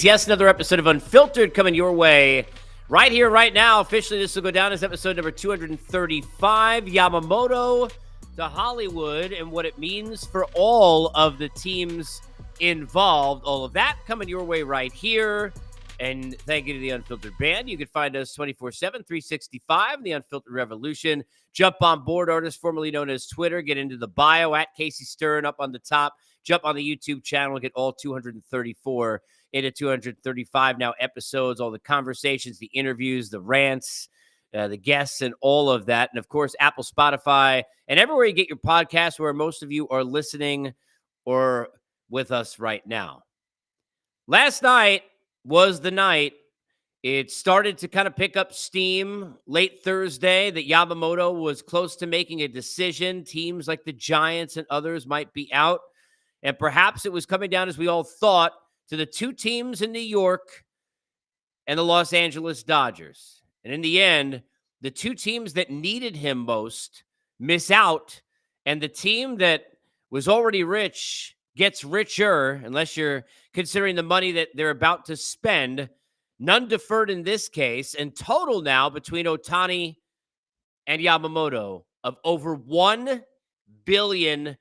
Yes, another episode of Unfiltered coming your way right here, right now. Officially, this will go down as episode number 235. Yamamoto to Hollywood and what it means for all of the teams involved. All of that coming your way right here. And thank you to the Unfiltered Band. You can find us 24/7, 365, the Unfiltered Revolution. Jump on board, artist formerly known as Twitter. Get into the bio at Casey Stern up on the top. Jump on the YouTube channel. Get all 234 into 235 now episodes, all the conversations, the interviews, the rants, the guests, and all of that. And, of course, Apple, Spotify, and everywhere you get your podcasts where most of you are listening or with us right now. Last night was the night. It started to kind of pick up steam late Thursday that Yamamoto was close to making a decision. Teams like the Giants and others might be out. And perhaps it was coming down, as we all thought, to the two teams in New York and the Los Angeles Dodgers. And in the end, the two teams that needed him most miss out. And the team that was already rich gets richer, unless you're considering the money that they're about to spend. None deferred in this case. And total now between Ohtani and Yamamoto of over $1 billion.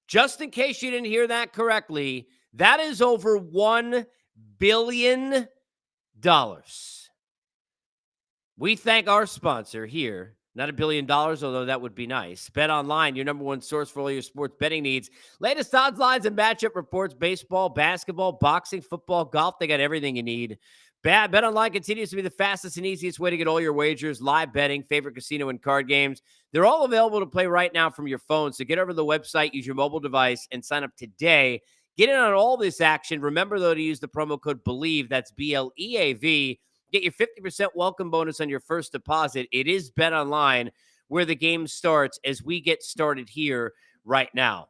Just in case you didn't hear that correctly, that is over $1 billion. We thank our sponsor here. Not $1 billion, although that would be nice. Bet Online, your number one source for all your sports betting needs. Latest odds, lines, and matchup reports. Baseball, basketball, boxing, football, golf. They got everything you need. Bet Online continues to be the fastest and easiest way to get all your wagers, live betting, favorite casino and card games. They're all available to play right now from your phone. So get over to the website, use your mobile device, and sign up today. Get in on all this action. Remember, though, to use the promo code BELIEVE. That's BLEAV. Get your 50% welcome bonus on your first deposit. It is Bet Online where the game starts as we get started here right now.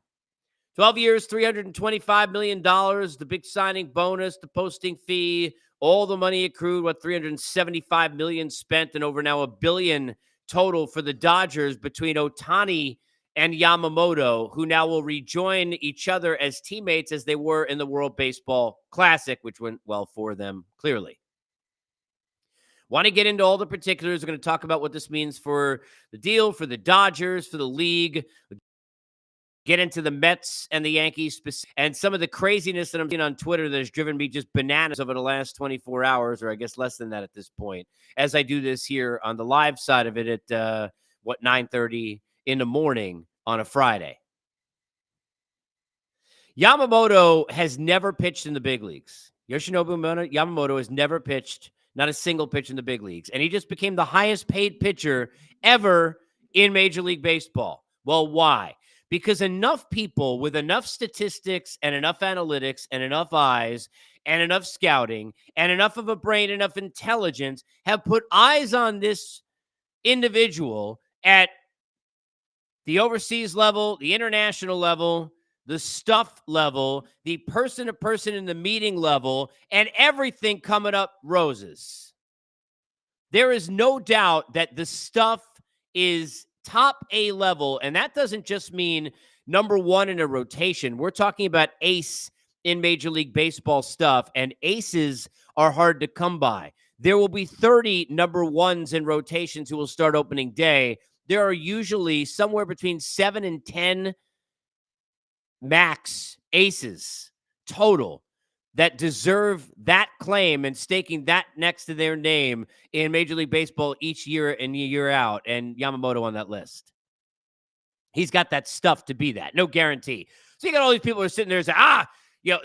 12 years, $325 million, the big signing bonus, the posting fee, all the money accrued, $375 million spent, and over now $1 billion total for the Dodgers between Ohtani and Yamamoto, who now will rejoin each other as teammates as they were in the World Baseball Classic, which went well for them, clearly. Want to get into all the particulars. We're going to talk about what this means for the deal, for the Dodgers, for the league. Get into the Mets and the Yankees and some of the craziness that I'm seeing on Twitter that has driven me just bananas over the last 24 hours, or I guess less than that at this point, as I do this here on the live side of it at, 9:30 in the morning on a Friday. Yamamoto has never pitched in the big leagues. Yoshinobu Yamamoto has never pitched, not a single pitch in the big leagues. And he just became the highest paid pitcher ever in Major League Baseball. Well, why? Because enough people with enough statistics and enough analytics and enough eyes and enough scouting and enough of a brain, enough intelligence have put eyes on this individual at the overseas level, the international level, the stuff level, the person-to-person in the meeting level, and everything coming up roses. There is no doubt that the stuff is top A level, and that doesn't just mean number one in a rotation. We're talking about ace in Major League Baseball stuff, and aces are hard to come by. There will be 30 number ones in rotations who will start opening day. There are usually somewhere between 7 and 10 max aces total that deserve that claim and staking that next to their name in Major League Baseball each year and year out, and Yamamoto on that list. He's got that stuff to be that. No guarantee. So you got all these people who are sitting there and say,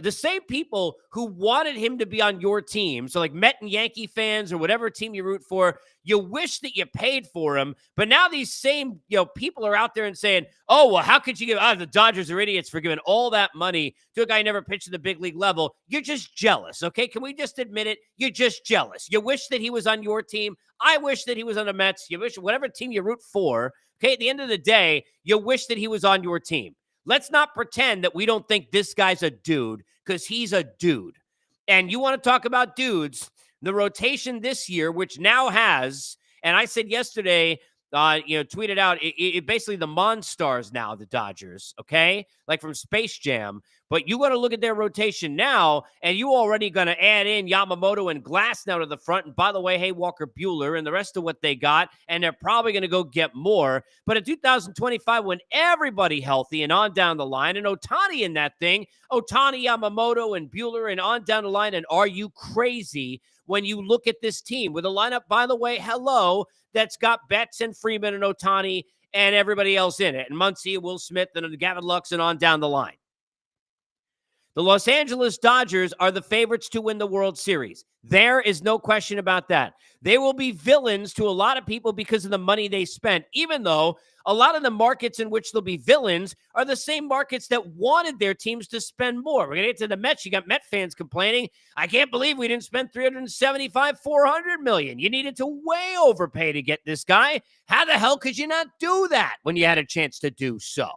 the same people who wanted him to be on your team, so like Met and Yankee fans or whatever team you root for, you wish that you paid for him. But now these same people are out there and saying, oh, well, how could you give the Dodgers are idiots for giving all that money to a guy who never pitched at the big league level? You're just jealous, okay? Can we just admit it? You're just jealous. You wish that he was on your team. I wish that he was on the Mets. You wish whatever team you root for, okay, at the end of the day, you wish that he was on your team. Let's not pretend that we don't think this guy's a dude, because he's a dude. And you want to talk about dudes, the rotation this year, which now has, and I said yesterday, tweeted out, it basically the Monstars now, the Dodgers, okay? Like from Space Jam, But you got to look at their rotation now, and you already going to add in Yamamoto and Glass now to the front. And by the way, hey, Walker Buehler and the rest of what they got, and they're probably going to go get more. But in 2025, when everybody healthy and on down the line, and Ohtani in that thing, Ohtani, Yamamoto, and Buehler, and on down the line, and are you crazy when you look at this team with a lineup, by the way, that's got Betts and Freeman and Ohtani and everybody else in it, and Muncy, Will Smith, and Gavin Lux, and on down the line. The Los Angeles Dodgers are the favorites to win the World Series. There is no question about that. They will be villains to a lot of people because of the money they spent, even though a lot of the markets in which they'll be villains are the same markets that wanted their teams to spend more. We're going to get to the Mets. You got Met fans complaining, I can't believe we didn't spend $375, $400 million. You needed to way overpay to get this guy. How the hell could you not do that when you had a chance to do so?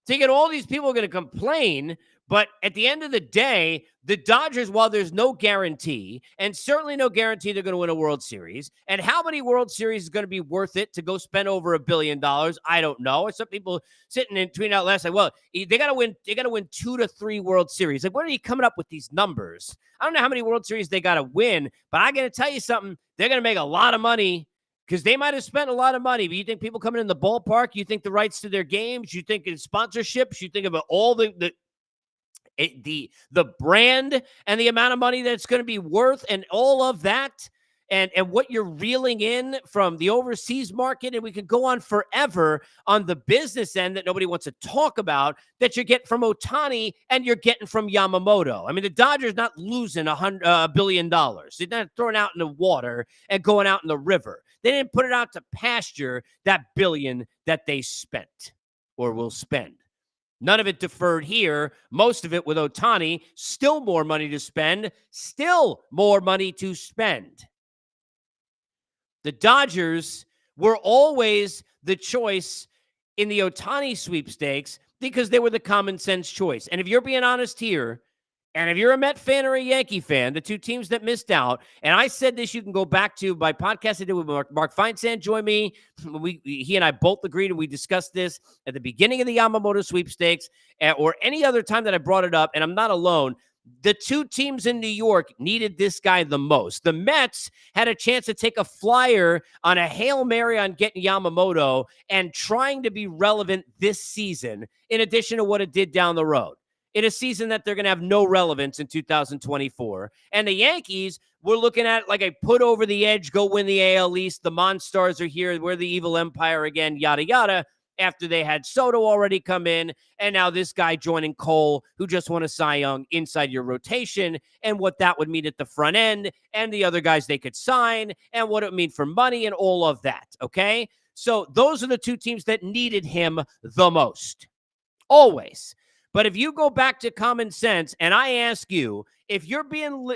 To get all these people are going to complain, but at the end of the day, the Dodgers, while there's no guarantee, and certainly no guarantee they're going to win a World Series, and how many World Series is going to be worth it to go spend over $1 billion? I don't know. Some people sitting and tweeting out last night, well, they got to win 2 to 3 World Series. Like, where are you coming up with these numbers? I don't know how many World Series they got to win, but I got to tell you something. They're going to make a lot of money, because they might have spent a lot of money. But you think people coming in the ballpark, you think the rights to their games, you think in sponsorships, you think about all the brand and the amount of money that's going to be worth and all of that, and what you're reeling in from the overseas market. And we can go on forever on the business end that nobody wants to talk about, that you get from Ohtani and you're getting from Yamamoto. I mean, the Dodgers not losing $1 billion. They're not throwing out in the water and going out in the river. They didn't put it out to pasture, that billion that they spent or will spend. None of it deferred here. Most of it with Ohtani. Still more money to spend. Still more money to spend. The Dodgers were always the choice in the Ohtani sweepstakes because they were the common sense choice. And if you're being honest here, and if you're a Met fan or a Yankee fan, the two teams that missed out, and I said this, you can go back to my podcast I did with Mark Feinsand, join me. He and I both agreed, and we discussed this at the beginning of the Yamamoto sweepstakes or any other time that I brought it up, and I'm not alone. The two teams in New York needed this guy the most. The Mets had a chance to take a flyer on a Hail Mary on getting Yamamoto and trying to be relevant this season, in addition to what it did down the road, in a season that they're going to have no relevance in 2024. And the Yankees were looking at like a put over the edge, go win the AL East. The Monstars are here. We're the evil empire again, yada, yada, after they had Soto already come in. And now this guy joining Cole, who just won a Cy Young, inside your rotation, and what that would mean at the front end, and the other guys they could sign, and what it would mean for money and all of that, okay? So those are the two teams that needed him the most, always. But if you go back to common sense, and I ask you, if you're being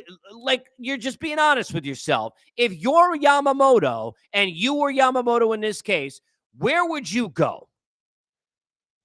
you're just being honest with yourself, if you're Yamamoto and you were Yamamoto in this case, where would you go?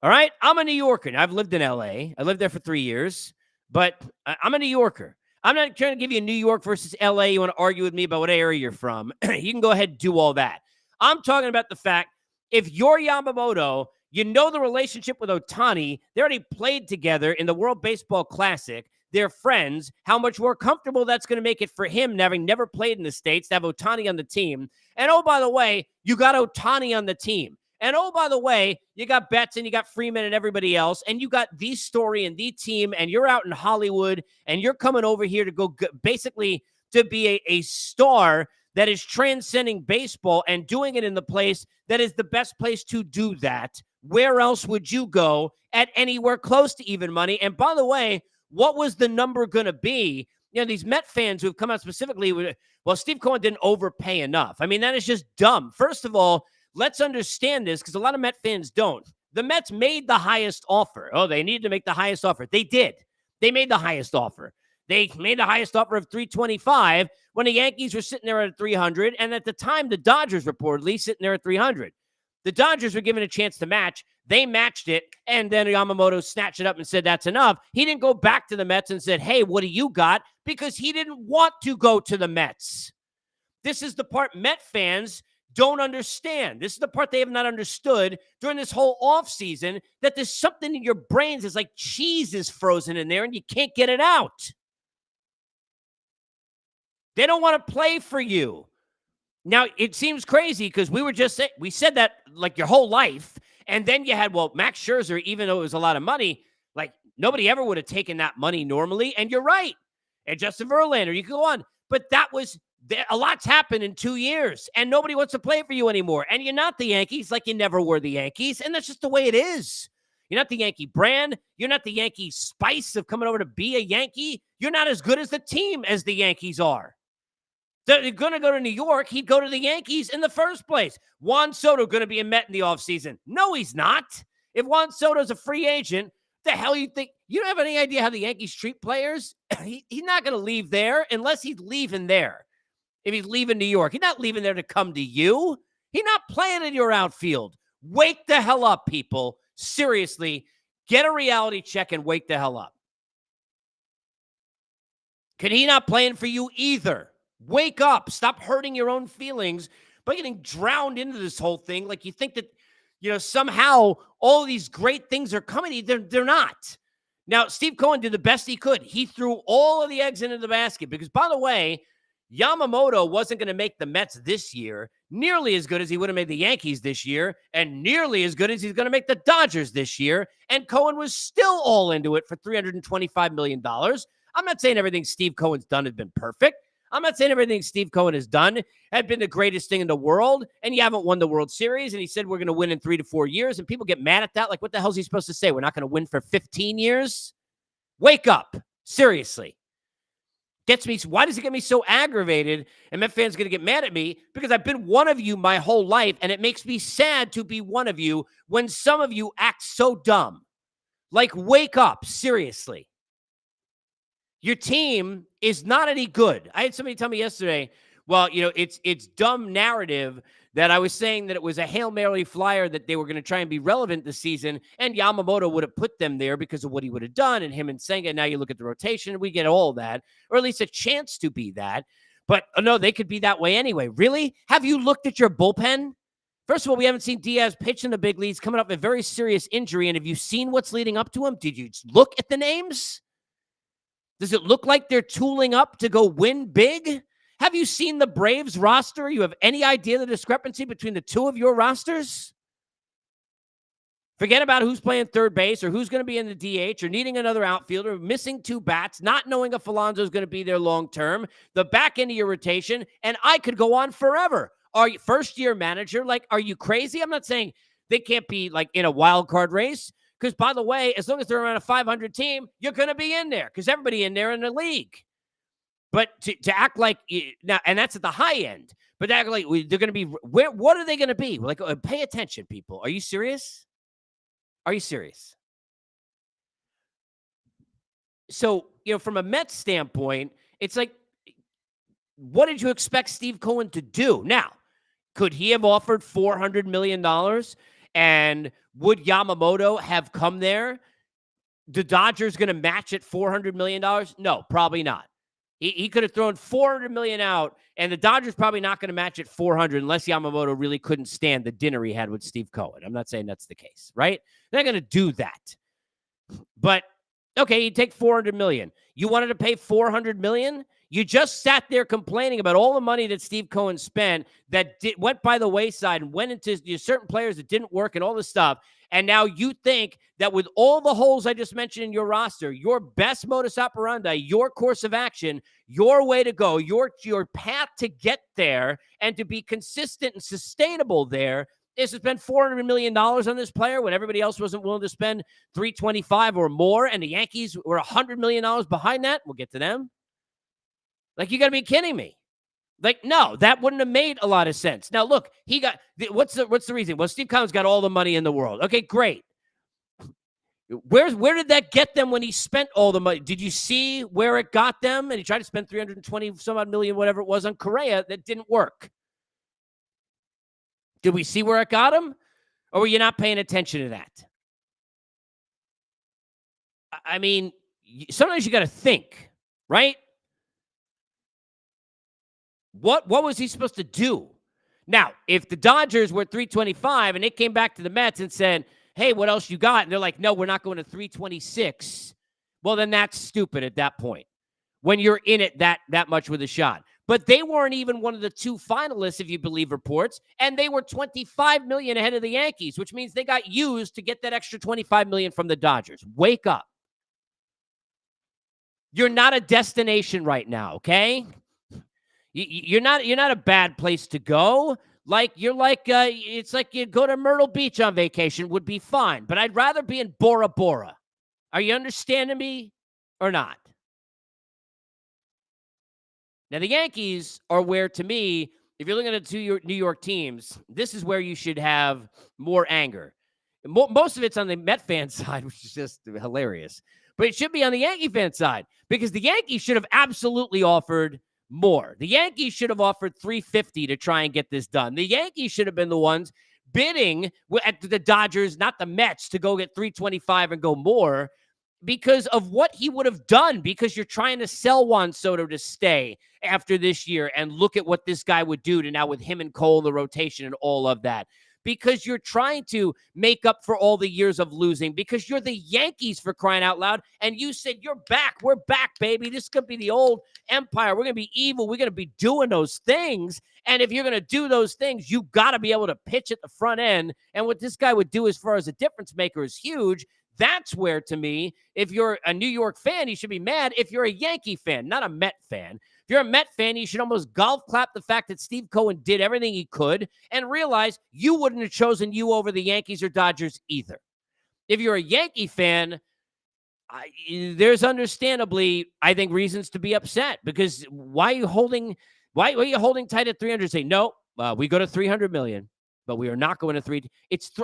All right. I'm a New Yorker. I've lived in LA. I lived there for 3 years, but I'm a New Yorker. I'm not trying to give you New York versus LA. You want to argue with me about what area you're from. You can go ahead and do all that. I'm talking about the fact, if you're Yamamoto, you know the relationship with Ohtani. They already played together in the World Baseball Classic. They're friends. How much more comfortable that's going to make it for him, having never played in the States, to have Ohtani on the team. And oh, by the way, you got Ohtani on the team. And oh, by the way, you got Betts and you got Freeman and everybody else. And you got the story and the team. And you're out in Hollywood. And you're coming over here to go basically to be a star that is transcending baseball and doing it in the place that is the best place to do that. Where else would you go at anywhere close to even money? And by the way, what was the number going to be? You know, these Met fans who have come out specifically with, well, Steve Cohen didn't overpay enough. I mean, that is just dumb. First of all, let's understand this, because a lot of Met fans don't. The Mets made the highest offer. Oh, they needed to make the highest offer. They did. They made the highest offer. They made the highest offer of $325 when the Yankees were sitting there at $300. And at the time, the Dodgers reportedly sitting there at $300. The Dodgers were given a chance to match. They matched it, and then Yamamoto snatched it up and said, that's enough. He didn't go back to the Mets and said, hey, what do you got? Because he didn't want to go to the Mets. This is the part Met fans don't understand. This is the part they have not understood during this whole offseason, that there's something in your brains that's like cheese is frozen in there and you can't get it out. They don't want to play for you. Now, it seems crazy because we said that like your whole life. And then you had, Max Scherzer, even though it was a lot of money, like nobody ever would have taken that money normally. And you're right. And Justin Verlander, you can go on. But a lot's happened in 2 years, and nobody wants to play for you anymore. And you're not the Yankees like you never were the Yankees. And that's just the way it is. You're not the Yankee brand. You're not the Yankee spice of coming over to be a Yankee. You're not as good as the team as the Yankees are. They're going to go to New York. He'd go to the Yankees in the first place. Juan Soto going to be a Met in the offseason? No, he's not. If Juan Soto's a free agent, the hell you think? You don't have any idea how the Yankees treat players? He's not going to leave there unless he's leaving there. If he's leaving New York, he's not leaving there to come to you. He's not playing in your outfield. Wake the hell up, people. Seriously, get a reality check and wake the hell up. Can he not playing for you either? Wake up. Stop hurting your own feelings by getting drowned into this whole thing. Like you think that, somehow all these great things are coming. They're not. Now, Steve Cohen did the best he could. He threw all of the eggs into the basket because, by the way, Yamamoto wasn't going to make the Mets this year nearly as good as he would have made the Yankees this year and nearly as good as he's going to make the Dodgers this year. And Cohen was still all into it for $325 million. I'm not saying everything Steve Cohen's done has been perfect. I'm not saying everything Steve Cohen has done had been the greatest thing in the world, and you haven't won the World Series, and he said we're going to win in 3 to 4 years, and people get mad at that. Like, what the hell is he supposed to say? We're not going to win for 15 years? Wake up. Seriously. Why does it get me so aggravated? And Met fans going to get mad at me because I've been one of you my whole life, and it makes me sad to be one of you when some of you act so dumb. Like, wake up. Seriously. Your team is not any good. I had somebody tell me yesterday, it's dumb narrative that I was saying that it was a Hail Mary flyer that they were going to try and be relevant this season, and Yamamoto would have put them there because of what he would have done, and him and Senga. Now you look at the rotation, we get all that, or at least a chance to be that. But no, they could be that way anyway. Really? Have you looked at your bullpen? First of all, we haven't seen Diaz pitch in the big leagues, coming up with a very serious injury, and have you seen what's leading up to him? Did you look at the names? Does it look like they're tooling up to go win big? Have you seen the Braves roster? You have any idea the discrepancy between the two of your rosters? Forget about who's playing third base or who's going to be in the DH or needing another outfielder, missing 2 bats, not knowing if Alonso is going to be there long term, the back end of your rotation, and I could go on forever. Are you first-year manager? Like, are you crazy? I'm not saying they can't be like in a wild card race. Because, by the way, as long as they're around a 500 team, you're going to be in there because everybody in there in the league. But to act like now, and that's at the high end, but to act like they're going to be what are they going to be? Like, pay attention, people. Are you serious? Are you serious? So, from a Mets standpoint, it's like, what did you expect Steve Cohen to do? Now, could he have offered $400 million? And would Yamamoto have come there? The Dodgers going to match at $400 million? No, probably not. He could have thrown $400 million out, and the Dodgers probably not going to match at $400 unless Yamamoto really couldn't stand the dinner he had with Steve Cohen. I'm not saying that's the case, right? They're not going to do that. But, okay, you take $400 million. You wanted to pay $400 million? You just sat there complaining about all the money that Steve Cohen spent that went by the wayside and went into certain players that didn't work and all this stuff. And now you think that with all the holes I just mentioned in your roster, your best modus operandi, your course of action, your way to go, your path to get there and to be consistent and sustainable there is to spend $400 million on this player when everybody else wasn't willing to spend $325 or more, and the Yankees were $100 million behind that. We'll get to them. Like, you got to be kidding me. Like, no, that wouldn't have made a lot of sense. Now, look, he got what's the reason? Well, Steve Cohen's got all the money in the world. Okay, great. Where did that get them when he spent all the money? Did you see where it got them? And he tried to spend 320 some odd million, whatever it was, on Correa. That didn't work. Did we see where it got him? Or were you not paying attention to that? I mean, sometimes you got to think, right? What was he supposed to do? Now, if the Dodgers were 325 and it came back to the Mets and said, hey, what else you got? And they're like, no, we're not going to 326. Well, then that's stupid at that point when you're in it that much with a shot. But they weren't even one of the two finalists, if you believe reports, and they were $25 million ahead of the Yankees, which means they got used to get that extra $25 million from the Dodgers. Wake up. You're not a destination right now, okay? You're not a bad place to go. It's like you go to Myrtle Beach on vacation would be fine, but I'd rather be in Bora Bora. Are you understanding me or not? Now, the Yankees are where, to me, if you're looking at the two New York teams, this is where you should have more anger. Most of it's on the Met fan side, which is just hilarious. But it should be on the Yankee fan side because the Yankees should have absolutely offered more. The Yankees should have offered $350 to try and get this done. The Yankees should have been the ones bidding at the Dodgers, not the Mets, to go get $325 and go more because of what he would have done, because you're trying to sell Juan Soto to stay after this year, and look at what this guy would do to now with him and Cole in the rotation and all of that. Because you're trying to make up for all the years of losing, because you're the Yankees, for crying out loud, and you said, you're back. We're back, baby. This could be the old empire. We're going to be evil. We're going to be doing those things. And if you're going to do those things, you got to be able to pitch at the front end. And what this guy would do as far as a difference maker is huge. That's where, to me, if you're a New York fan, you should be mad. If you're a Yankee fan, not a Met fan, if you're a Met fan, you should almost golf clap the fact that Steve Cohen did everything he could and realize you wouldn't have chosen you over the Yankees or Dodgers either. If you're a Yankee fan, there's understandably, I think, reasons to be upset, because why are you holding tight at 300? Say, no, we go to 300 million. But we are not going to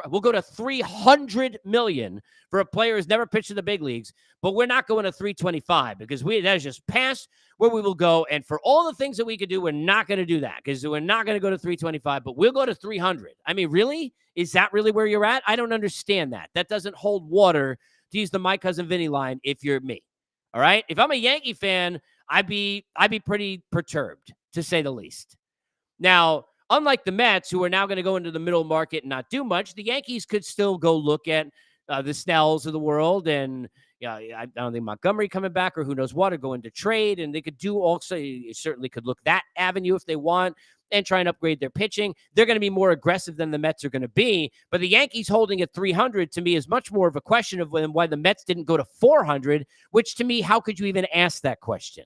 we'll go to 300 million for a player who's never pitched in the big leagues, but we're not going to 325 because that is just past where we will go. And for all the things that we could do, we're not going to do that because we're not going to go to 325, but we'll go to 300. I mean, really? Is that really where you're at? I don't understand that. That doesn't hold water, to use the My Cousin Vinny line, if you're me. All right? If I'm a Yankee fan, I'd be pretty perturbed, to say the least. Now, unlike the Mets, who are now going to go into the middle market and not do much, the Yankees could still go look at the Snells of the world, and I don't think Montgomery coming back, or who knows what, or go into trade, and they could do also, you certainly could look that avenue if they want and try and upgrade their pitching. They're going to be more aggressive than the Mets are going to be, but the Yankees holding at 300 to me is much more of a question of why the Mets didn't go to 400, which to me, how could you even ask that question?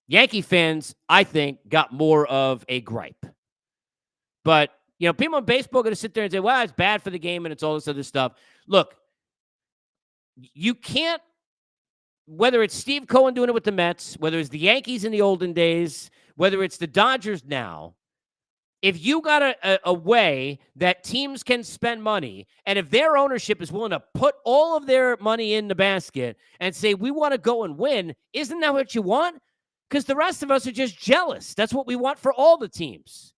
Yankee fans, I think, got more of a gripe. But, people in baseball are going to sit there and say, well, it's bad for the game and it's all this other stuff. Look, you can't, whether it's Steve Cohen doing it with the Mets, whether it's the Yankees in the olden days, whether it's the Dodgers now, if you got a way that teams can spend money, and if their ownership is willing to put all of their money in the basket and say, we want to go and win, isn't that what you want? Because the rest of us are just jealous. That's what we want for all the teams.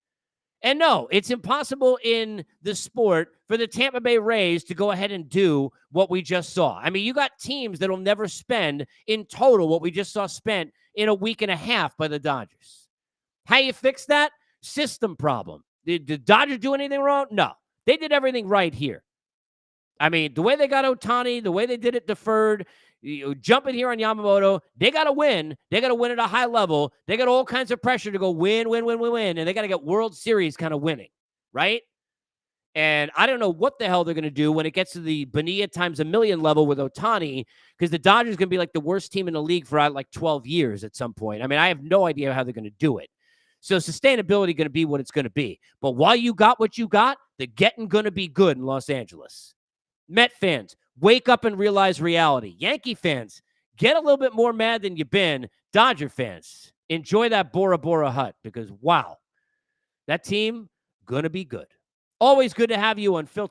And no, it's impossible in the sport for the Tampa Bay Rays to go ahead and do what we just saw. I mean, you got teams that will never spend in total what we just saw spent in a week and a half by the Dodgers. How you fix that? System problem. Did the Dodgers do anything wrong? No. They did everything right here. I mean, the way they got Ohtani, the way they did it deferred, jumping here on Yamamoto, they got to win. They got to win at a high level. They got all kinds of pressure to go win, and they got to get World Series kind of winning, right? And I don't know what the hell they're going to do when it gets to the Bonilla times a million level with Ohtani, because the Dodgers are going to be like the worst team in the league for like 12 years at some point. I mean, I have no idea how they're going to do it. So sustainability going to be what it's going to be. But while you got what you got, the getting going to be good in Los Angeles. Met fans, wake up and realize reality. Yankee fans, get a little bit more mad than you've been. Dodger fans, enjoy that Bora Bora hut, because, wow, that team going to be good. Always good to have you on Unfiltered.